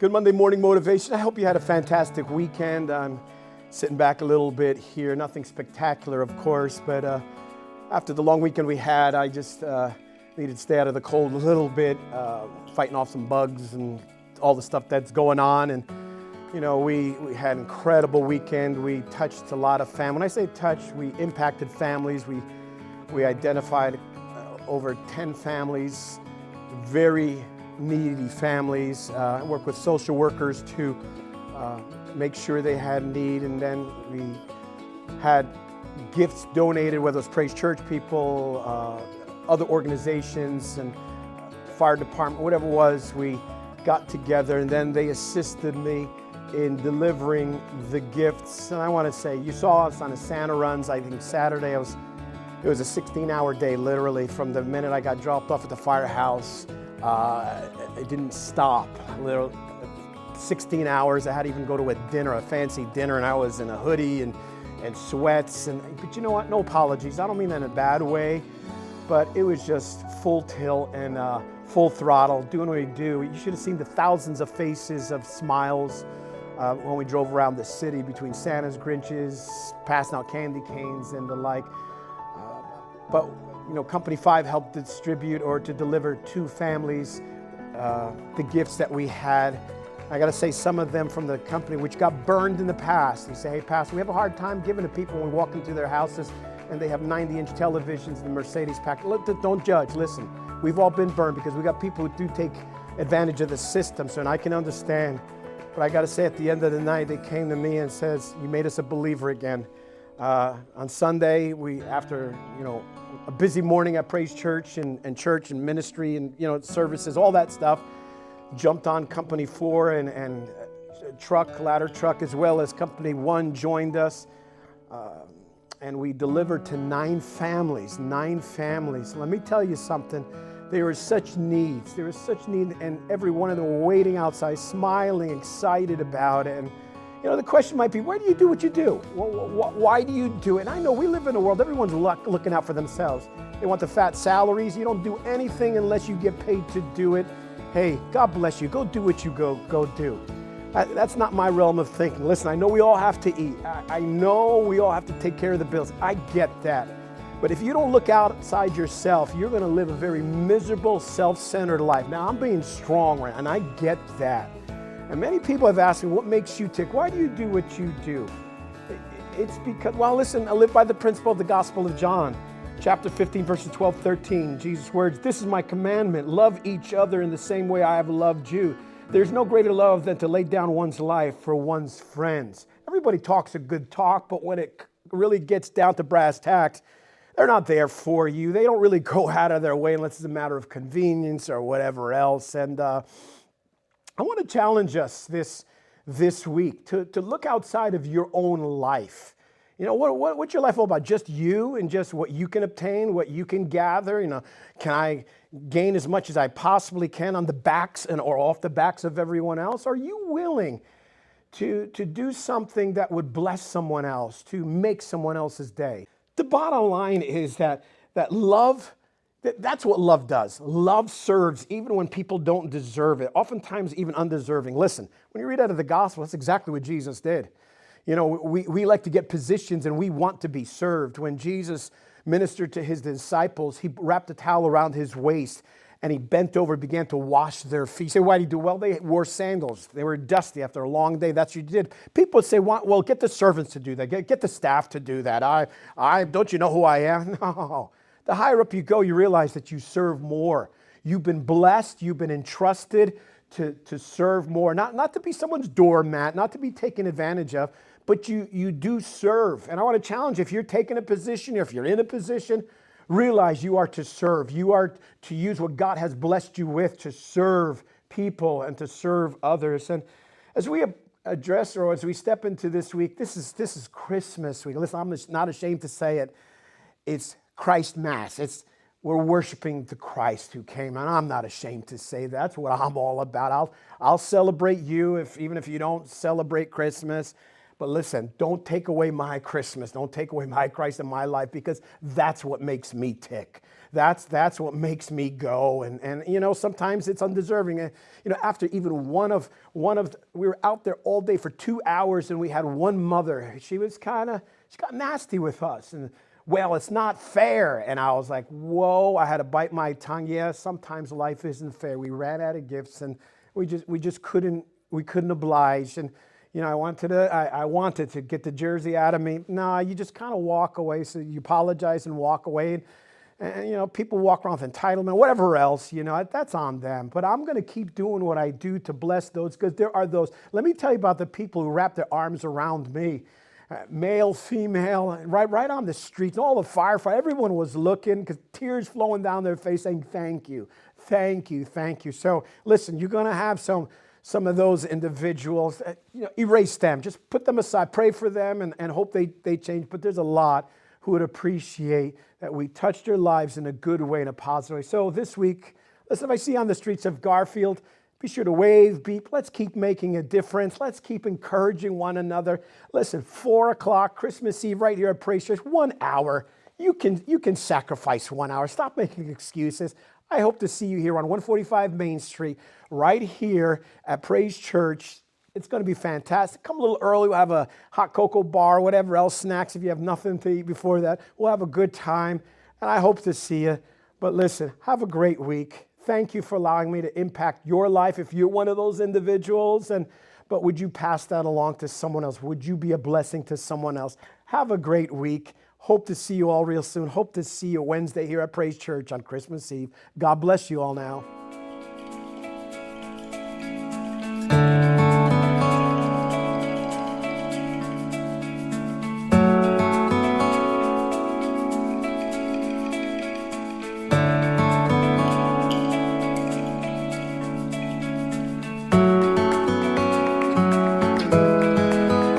Good Monday morning motivation. I hope you had a fantastic weekend. I'm sitting back a little bit here. Nothing spectacular, of course, but after the long weekend we had, I just needed to stay out of the cold a little bit, fighting off some bugs and all the stuff that's going on. And you know, we had an incredible weekend. We touched a lot of families. When I say touch, we impacted families. We identified over 10 families, very needy families. I work with social workers to make sure they had need, and then we had gifts donated, whether it's Praise Church people, other organizations, and fire department, whatever it was. We got together, and then they assisted me in delivering the gifts. And I want to say, you saw us on the Santa runs. I think Saturday it was a 16-hour day, literally, from the minute I got dropped off at the firehouse. It didn't stop. Literally, 16 hours. I had to even go to a dinner, a fancy dinner, and I was in a hoodie and sweats. But you know what? No apologies. I don't mean that in a bad way, but it was just full tilt and full throttle, doing what we do. You should have seen the thousands of faces of smiles when we drove around the city between Santa's, Grinches, passing out candy canes and the like. But you know, Company 5 helped distribute or to deliver to families the gifts that we had. I got to say, some of them from the company which got burned in the past. You say, hey, Pastor, we have a hard time giving to people when we walk into their houses and they have 90-inch televisions and the Mercedes pack. Don't judge. Listen, we've all been burned because we got people who do take advantage of the system. So, and I can understand. But I got to say, at the end of the night, they came to me and says, you made us a believer again. On Sunday, after a busy morning at Praise Church and church and ministry and services, all that stuff, jumped on Company 4 and ladder truck, as well as Company 1 joined us, and we delivered to 9 families. Let me tell you something. There were such needs. And every one of them were waiting outside, smiling, excited about it. And the question might be, why do you do what you do? Why do you do it? And I know we live in a world, everyone's looking out for themselves. They want the fat salaries. You don't do anything unless you get paid to do it. Hey, God bless you. Go do what you go do. That's not my realm of thinking. Listen, I know we all have to eat. I know we all have to take care of the bills. I get that. But if you don't look outside yourself, you're going to live a very miserable, self-centered life. Now, I'm being strong, right? And I get that. And many people have asked me, what makes you tick? Why do you do what you do? It's because, well, listen, I live by the principle of the Gospel of John, chapter 15, verses 12, 13. Jesus' words, this is my commandment. Love each other in the same way I have loved you. There's no greater love than to lay down one's life for one's friends. Everybody talks a good talk, but when it really gets down to brass tacks, they're not there for you. They don't really go out of their way unless it's a matter of convenience or whatever else. And I want to challenge us this week to look outside of your own life. What's your life all about? Just you and just what you can obtain, what you can gather? Can I gain as much as I possibly can on the backs or off the backs of everyone else? Are you willing to do something that would bless someone else, to make someone else's day? The bottom line is that love, that's what love does. Love serves even when people don't deserve it, oftentimes even undeserving. Listen, when you read out of the gospel, that's exactly what Jesus did. We like to get positions and we want to be served. When Jesus ministered to his disciples, he wrapped a towel around his waist and he bent over and began to wash their feet. You say, why did he do? Well, they wore sandals. They were dusty after a long day. That's what you did. People would say, well, get the servants to do that. Get the staff to do that. Don't you know who I am? No. The higher up you go, you realize that you serve more. You've been blessed. You've been entrusted to serve more. Not to be someone's doormat, not to be taken advantage of, but you do serve. And I want to challenge you, if you're taking a position, or if you're in a position, realize you are to serve. You are to use what God has blessed you with to serve people and to serve others. And as we address, or as we step into this week, this is Christmas week. Listen, I'm just not ashamed to say it. It's Christ Mass. We're worshiping the Christ who came, and I'm not ashamed to say that's what I'm all about. I'll celebrate you even if you don't celebrate Christmas. But listen, don't take away my Christmas. Don't take away my Christ in my life, because that's what makes me tick. That's what makes me go. And you know, sometimes it's undeserving. And, you know, after even we were out there all day for 2 hours, and we had one mother. She got nasty with us. And well, it's not fair. And I was like, whoa, I had to bite my tongue. Yeah, sometimes life isn't fair. We ran out of gifts, and we just couldn't oblige. And you know, I wanted to get the jersey out of me. No, you just kind of walk away. So you apologize and walk away. And, you know, people walk around with entitlement, whatever else, you know, that's on them. But I'm going to keep doing what I do to bless those, because there are those. Let me tell you about the people who wrap their arms around me. Male, female, right on the streets, all the firefighters, everyone was looking, because tears flowing down their face saying, thank you, thank you, thank you. So listen, you're going to have some of those individuals, you know, erase them, just put them aside, pray for them, and hope they change. But there's a lot who would appreciate that we touched their lives in a good way, in a positive way. So this week, listen, if I see you on the streets of Garfield, be sure to wave, beep. Let's keep making a difference. Let's keep encouraging one another. Listen, 4 o'clock, Christmas Eve, right here at Praise Church, 1 hour. You can sacrifice 1 hour. Stop making excuses. I hope to see you here on 145 Main Street, right here at Praise Church. It's going to be fantastic. Come a little early. We'll have a hot cocoa bar, whatever else, snacks if you have nothing to eat before that. We'll have a good time, and I hope to see you. But listen, have a great week. Thank you for allowing me to impact your life if you're one of those individuals. But would you pass that along to someone else? Would you be a blessing to someone else? Have a great week. Hope to see you all real soon. Hope to see you Wednesday here at Praise Church on Christmas Eve. God bless you all now.